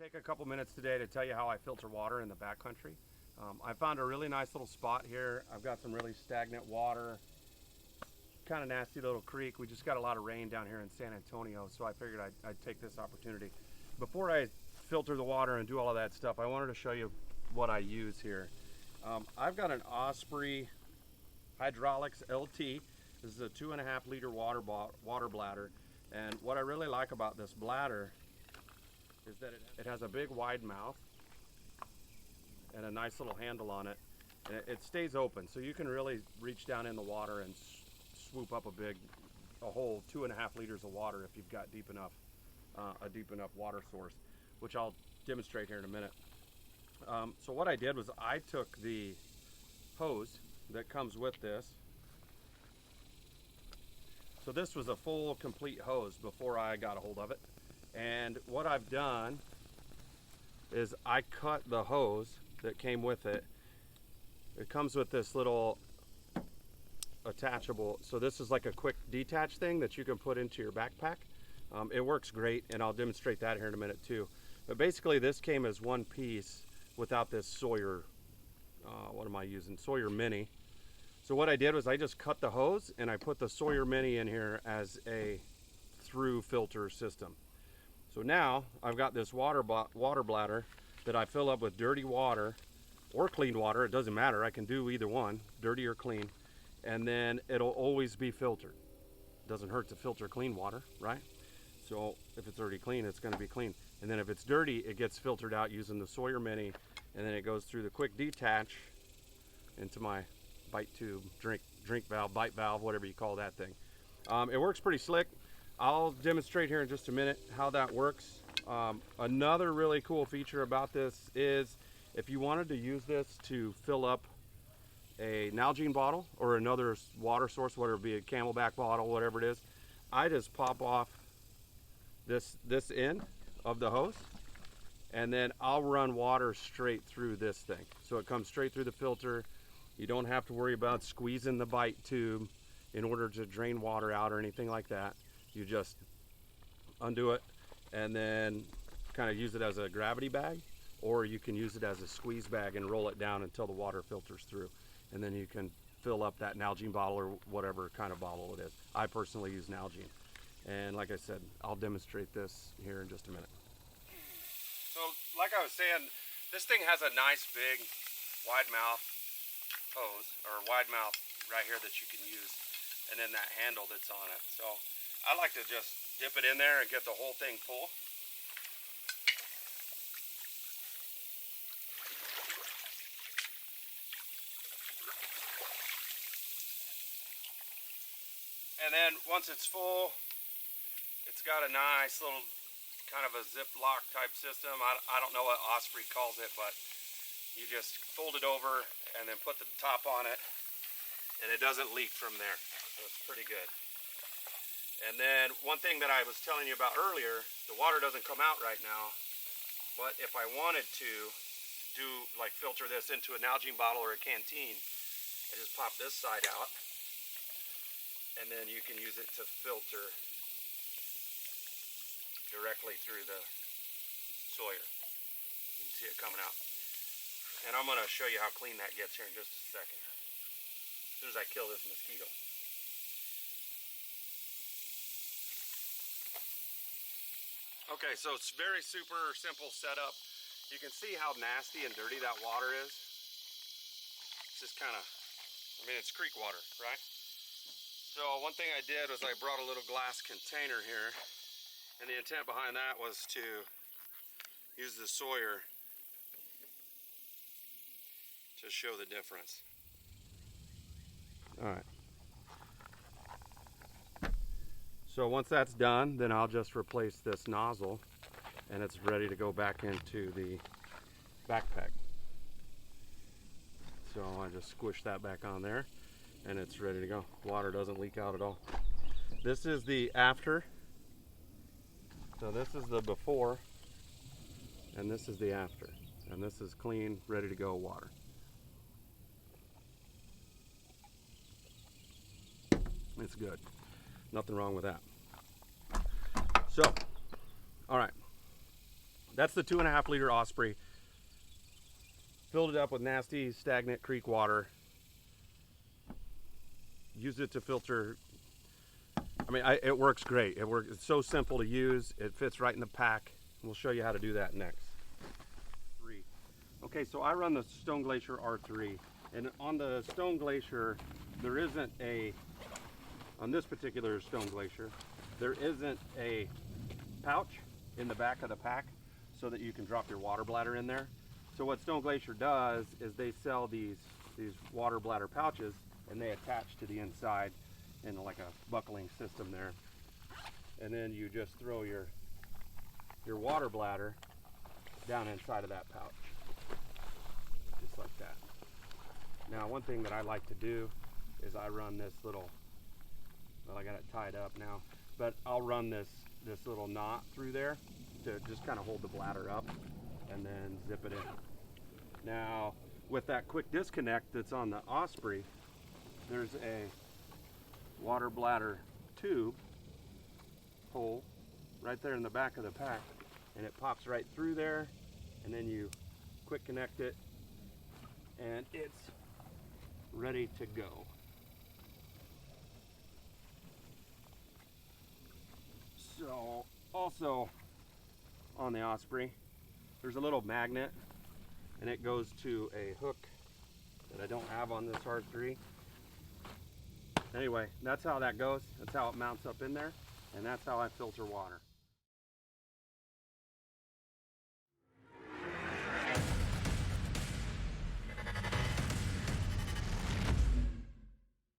Take a couple minutes today to tell you how I filter water in the backcountry. I found a really nice little spot here. I've got some really stagnant water, kind of nasty little creek. We just got a lot of rain down here in San Antonio, so I figured I'd take this opportunity. Before I filter the water and do all of that stuff, I wanted to show you what I use here. I've got an Osprey Hydraulics LT. This is a 2.5 liter water bladder, and what I really like about this bladder is that it has a big wide mouth and a nice little handle on it, and it stays open, so you can really reach down in the water and swoop up a whole 2.5 liters of water if you've got a deep enough water source, which I'll demonstrate here in a minute. So what I did was I took the hose that comes with this. So this was a full complete hose before I got a hold of it. And what I've done is I cut the hose that came with it. It comes with this little attachable, so this is like a quick detach thing that you can put into your backpack. It works great, and I'll demonstrate that here in a minute too. But basically this came as one piece without this Sawyer, what am I using? Sawyer Mini. So what I did was I just cut the hose and I put the Sawyer Mini in here as a through filter system. So now I've got this water bladder that I fill up with dirty water or clean water. It doesn't matter. I can do either one, dirty or clean, and then it'll always be filtered. It doesn't hurt to filter clean water, right? So if it's already clean, it's going to be clean. And then if it's dirty, it gets filtered out using the Sawyer Mini, and then it goes through the quick detach into my bite tube, drink valve, bite valve, whatever you call that thing. It works pretty slick. I'll demonstrate here in just a minute how that works. Another really cool feature about this is if you wanted to use this to fill up a Nalgene bottle or another water source, whether it be a Camelback bottle, whatever it is, I just pop off this end of the hose, and then I'll run water straight through this thing. So it comes straight through the filter. You don't have to worry about squeezing the bite tube in order to drain water out or anything like that. You just undo it and then kind of use it as a gravity bag, or you can use it as a squeeze bag and roll it down until the water filters through. And then you can fill up that Nalgene bottle or whatever kind of bottle it is. I personally use Nalgene. And like I said, I'll demonstrate this here in just a minute. So like I was saying, this thing has a nice big wide mouth hose, or wide mouth right here that you can use, and then that handle that's on it. So I like to just dip it in there and get the whole thing full. And then once it's full, it's got a nice little kind of a ziplock type system. I don't know what Osprey calls it, but you just fold it over and then put the top on it, and it doesn't leak from there. So it's pretty good. And then one thing that I was telling you about earlier, the water doesn't come out right now, but if I wanted to do like filter this into a Nalgene bottle or a canteen, I just pop this side out, and then you can use it to filter directly through the Sawyer. You can see it coming out. And I'm going to show you how clean that gets here in just a second, as soon as I kill this mosquito. Okay, so it's very super simple setup. You can see how nasty and dirty that water is. It's just kind of, I mean, it's creek water, right? So one thing I did was I brought a little glass container here, and the intent behind that was to use the Sawyer to show the difference. All right. So once that's done, then I'll just replace this nozzle, and it's ready to go back into the backpack. So I just squish that back on there, and it's ready to go. Water doesn't leak out at all. This is the after. So this is the before, and this is the after. And this is clean, ready to go water. It's good. Nothing wrong with that. So, all right. That's the 2.5 liter Osprey. Filled it up with nasty stagnant creek water. Used it to filter. I mean, it works great. It's so simple to use. It fits right in the pack. We'll show you how to do that next. Okay, so I run the Stone Glacier R3, and on the Stone Glacier, there isn't a, on this particular Stone Glacier, there isn't a pouch in the back of the pack so that you can drop your water bladder in there. So what Stone Glacier does is they sell these water bladder pouches, and they attach to the inside in like a buckling system there. And then you just throw your water bladder down inside of that pouch. Just like that. Now, one thing that I like to do is I run this little, well, I got it tied up now, but I'll run this little knot through there to just kind of hold the bladder up and then zip it in. Now, with that quick disconnect that's on the Osprey, there's a water bladder tube hole right there in the back of the pack, and it pops right through there, and then you quick connect it, and it's ready to go. So also on the Osprey, there's a little magnet, and it goes to a hook that I don't have on this R3. Anyway, that's how that goes. That's how it mounts up in there, and that's how I filter water.